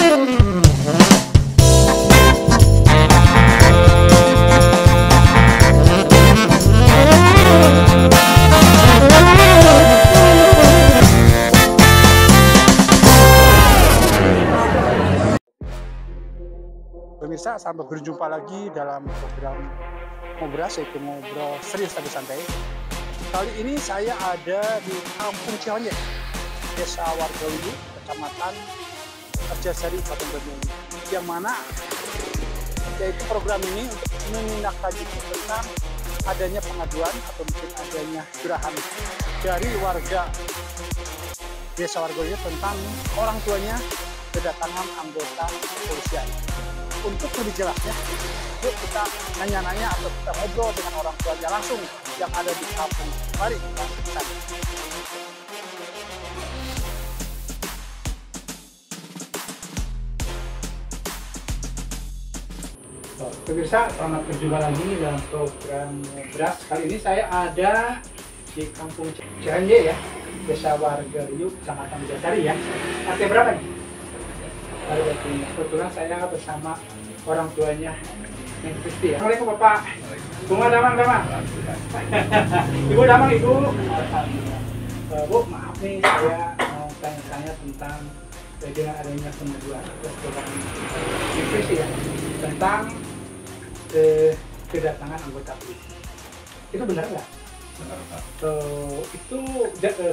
Pemirsa, sampai berjumpa lagi dalam program Ngobras, yaitu ngobrol serius tapi santai. Kali ini saya ada di Kampung Cionyek, Desa Wargawiyu, Kecamatan Kerjasari, Kabupaten Banyuwangi. Yang mana yaitu program ini untuk menindaklanjuti tentang adanya pengaduan atau mungkin adanya curahan dari warga Desa Wargawiyu tentang orang tuanya kedatangan anggota kepolisian. Untuk lebih jelasnya, yuk kita nanya-nanya atau kita ngobrol dengan orang tuanya langsung yang ada di kampung. Mari kita sana. Pemirsa, selamat berjumpa lagi dalam program Ngobras. Kali ini saya ada di Kampung Cionyek ya, Desa Wargawiyu, Kecamatan Kerjasari ya. RT berapa nih? Kebetulan saya bersama orang tuanya yang Kristi ya. Assalamualaikum Bapak. Bunga damang. Ibu damang Ibu. Bu, maaf nih, saya mau tanya-tanya tentang dengan adanya pengaduan yang Kristi ya, tentang kedatangan anggota polisi. Itu benar nggak? Benar, Pak. Itu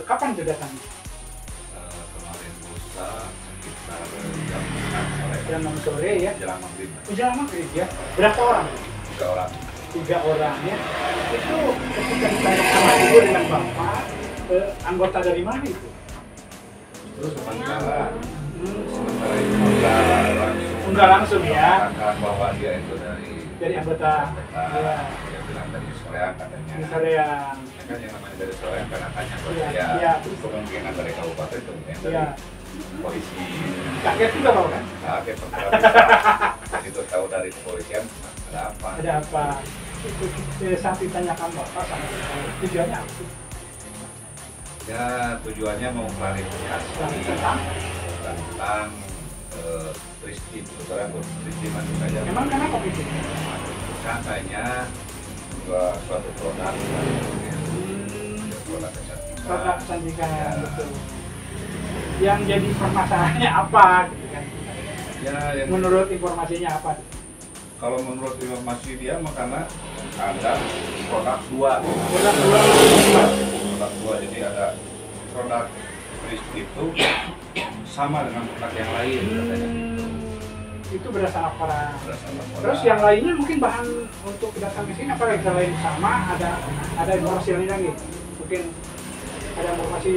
kapan kedatangan? Kemarin lusa sekitar jam 6 sore ya? Jelang maghrib. Jelang maghrib ya? Berapa orang? 3 orang. 3 orang ya? Itu ketika ditanya sama ibu dengan bapak, anggota dari mana itu? Terus sementara itu Enggak langsung ya? katakan bahwa dia itu Dari anggota ya. Dia bilang dari Soreang katanya. Dari Soreang. Kan yang namanya dari Soreang kan tanya ke Iya, dia. iya. Kemungkinan dari kabupaten, kemungkinan dari Iya. polisi. Kaget juga Pak kan? Kaget perkara bisa. Itu tahu dari kepolisian ada apa? Ada apa? Saat ditanyakan bapak sama tujuannya apa sih? Ya tujuannya mau klarifikasi tentang peristiwa peristiwa saja. Emang kenapa gitu? Katanya suatu produk Produk kecantikan betul. Yang jadi permasalahannya apa gitu kan? Ya, yang Menurut informasinya apa? kalau menurut informasi dia karena ada produk dua. Produk dua, jadi ada produk Kristi itu sama dengan produk yang lain katanya. Itu berasal apa? Berdasarkan Terus yang lainnya mungkin bahan untuk datang ke sini apa yang lain sama? Ada informasi lain lagi? Mungkin ada informasi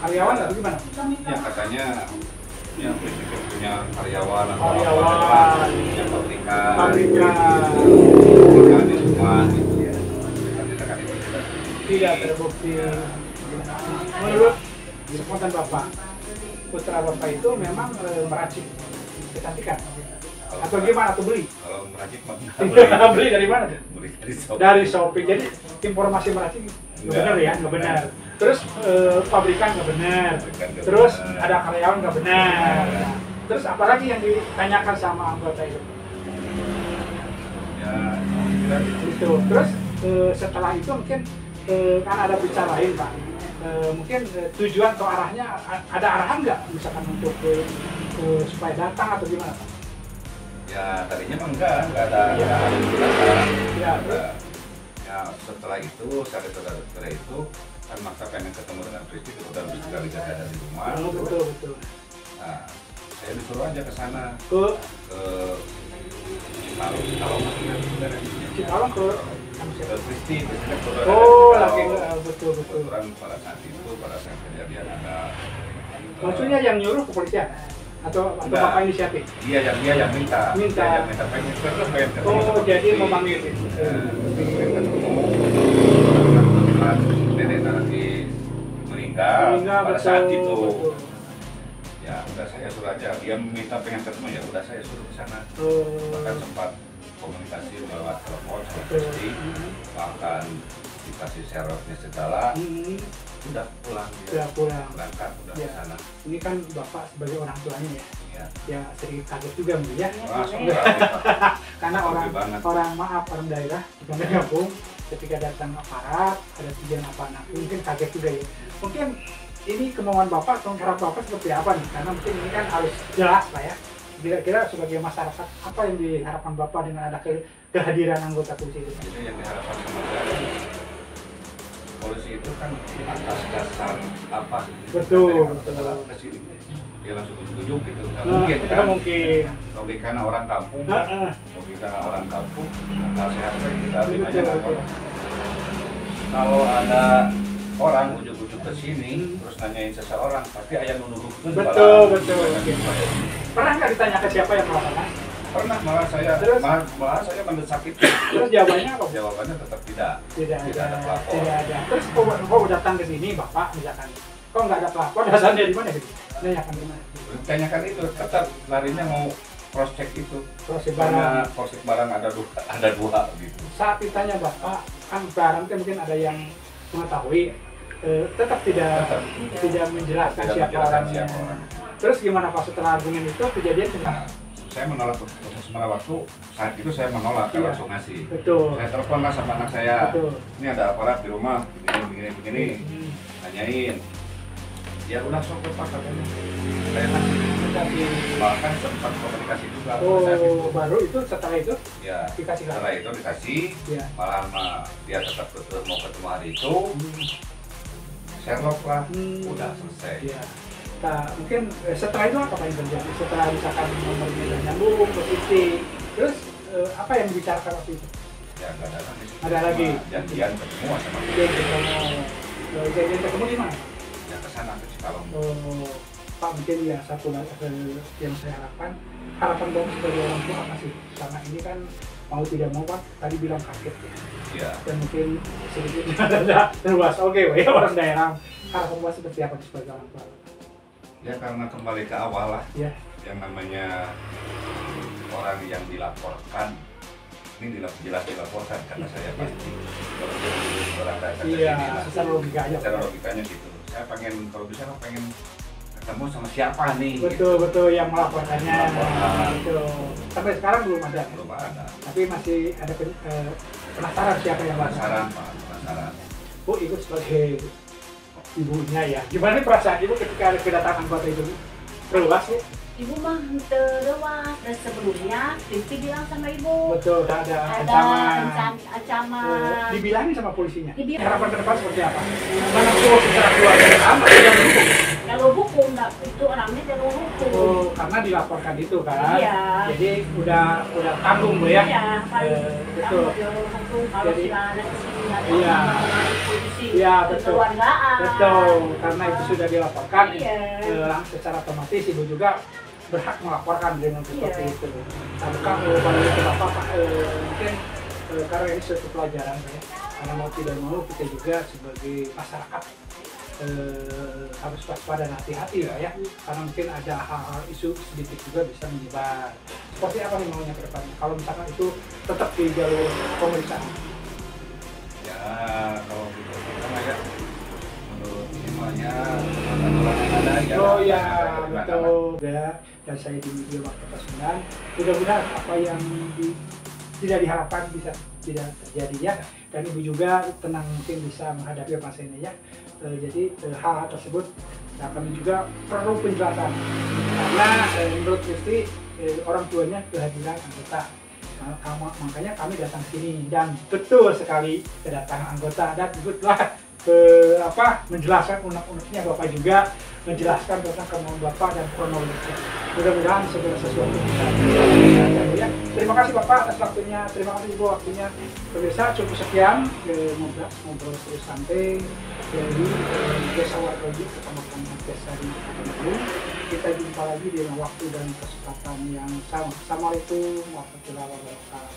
karyawan atau gimana? Ya katanya yang Kristi punya karyawan atau Karyawan. apa, punya pabrikan di rumah gitu ya. Ternyata kan itu Tidak terbukti. Menurut sepotong Bapak, putra Bapak itu memang meracik kecantikan? Atau gimana? Atau beli? kalau meracik Beli dari mana? beli dari Shopee. Dari Shopee. Jadi informasi meracik nggak benar ya? Nggak benar. Terus pabrikan nggak benar. Terus ada karyawan nggak benar. Terus apalagi yang ditanyakan sama anggota itu? Ya, kira Itu. Terus setelah itu mungkin kan ada bicara lain Pak. Mungkin tujuan atau arahnya ada arahan nggak? Misalkan untuk supaya datang atau gimana Pak? ya tadinya mah enggak ada Ya. ya, ya setelah itu setelah itu kan maksa pengen ketemu dengan Kristi udah segera dijaga dari rumah. Betul. Nah, saya disuruh aja ke sana Ke ke Cikalong Cikalong ke Kristi Oh, lagi betul. kebetulan pada saat kejadian ada Maksudnya yang nyuruh kepolisian atau Enggak. Bapak inisiatif? dia yang minta. Minta. Dia yang minta pengen ketemu Oh, sama jadi Kristi. memanggil itu. Pengen ketemu nenek nanti meninggal pada saat itu. Betul. Ya udah saya suruh aja, dia minta pengen ketemu ya udah saya suruh ke sana. Oh. Bahkan sempat komunikasi lewat telepon sama Betul. Kristi, bahkan dikasih serotnya segala. Udah pulang dia. Sudah pulang. Berangkat udah Ya. ke sana. Ini kan Bapak sebagai orang tuanya ya. Ya sedikit kaget juga mungkin ya. Karena orang daerah bukan dari kampung, ketika datang aparat ada tujuan apa, nah mungkin kaget juga ya. Mungkin ini kemauan Bapak atau harap Bapak seperti apa nih? Karena mungkin ini kan harus jelas lah ya. Kira-kira sebagai masyarakat apa yang diharapkan Bapak dengan ada kehadiran anggota polisi itu? Jadi yang diharapkan sebenarnya polisi itu kan atas dasar apa? Betul. Dia langsung ujuk-ujuk gitu. Nggak mungkin kan? Mungkin. Logikanya orang kampung, akal sehat kita timanya lapor. Kalau ada orang ujuk-ujuk ke sini terus nanyain seseorang, pasti ayah nuduh. Betul. Pernah nggak ditanya ke siapa yang melakukan? Pernah, malah saya mendesak itu. Terus jawabannya apa? Jawabannya tetap tidak ada pelapor. Tidak ada. Terus kok datang ke sini Bapak misalkan, kok nggak ada pelapor? Dasarnya di mana gitu? Tanyakan di mana? Tanyakan itu, tetap larinya mau cross check itu. Proses barang ada dua gitu. Saat ditanya Bapak, kan barang kan mungkin ada yang mengetahui, tetap tidak menjelaskan siapa orangnya. Terus gimana Pak setelah argumen itu kejadian gimana? Saya menolak proses waktu saat itu saya menolak langsung ngasih. Betul. Saya telepon lah sama anak saya. Betul. Ini ada aparat di rumah begini. Tanyain. Ya udah sok Pak katanya. Saya kasih. Bahkan sempat komunikasi juga. Baru itu setelah itu? Ya. Dikasih. Setelah itu dikasih. Ya. Malah dia tetap mau ketemu hari itu. Sherlock lah. Udah selesai. Ya. Nah, mungkin setelah itu apa yang terjadi? Setelah misalkan nomornya nyambung, positif, terus apa yang dibicarakan waktu itu? Ya nggak ada lagi. Ada lagi. Janjian ketemu sama Janjian ketemu di mana? Ya ke sana ke Cikalong. Pak, mungkin ya satu yang saya harapan Bapak sebagai orang tua apa sih? Karena ini kan mau tidak mau Pak tadi bilang kaget ya. Iya. Dan mungkin sedikit ada terluas. Oke, ya orang daerah. Harapan Bapak seperti apa sebagai orang tua? Ya karena kembali ke awal lah, ya. Yang namanya orang yang dilaporkan, ini jelas dilaporkan karena saya pasti orang datang ke sini. Secara logikanya gitu. Saya kalau bisa pengen ketemu sama siapa nih. Betul yang melaporkannya. Betul. Sampai sekarang belum ada. Tapi masih ada penasaran siapa yang melaporkan. Penasaran. Bu ikut sebagai ibunya ya. Gimana nih perasaan ibu ketika kedatangan anggota itu? Terluas ya? Ibu mah terluas, dan sebelumnya Rizky bilang sama ibu. Betul, ada ancaman. Dibilangin sama polisinya. Harapan ke depan seperti apa? Mana tuh secara keluarga sama yang hukum? Kalau hukum, itu orangnya jalur hukum. Karena dilaporkan itu kan? Iya. Jadi udah tanggung bu ya? Iya, betul. Kalau silahkan iya. Iya, betul. Keluargaan. Betul, karena itu sudah dilaporkan. Iya. Secara otomatis ibu juga berhak melaporkan dengan seperti itu. Apakah pada itu Bapak mungkin karena ini suatu pelajaran ya, karena mau tidak mau kita juga sebagai masyarakat harus waspada dan hati-hati ya, karena mungkin ada hal-hal isu sedikit juga bisa menyebar. Seperti apa nih maunya ke depannya? Kalau misalkan itu tetap di jalur pemeriksaan? Ya kalau gitu kita ya menurut semuanya ada ya. Oh ya betul ya. Dan saya di video waktu ke-9 mudah-mudahan apa yang tidak diharapkan bisa tidak terjadi ya, dan ibu juga tenang mungkin bisa menghadapi pasiennya ya. Jadi hal tersebut kami juga perlu penjelasan karena menurut Kristi orang tuanya kehadiran anggota, makanya kami datang sini dan betul sekali kedatangan anggota dan kebetulan menjelaskan unek-uneknya Bapak juga menjelaskan tentang kemauan Bapak dan kronologisnya. Mudah-mudahan segala sesuatu bisa ya. Terima kasih Bapak atas waktunya, terima kasih Ibu waktunya. Pemirsa, cukup sekian ngobrol terus santai dari Desa Wargoji, Kecamatan Desa di Bandung. Kita jumpa lagi di waktu dan kesempatan yang sama. Assalamualaikum warahmatullahi wabarakatuh.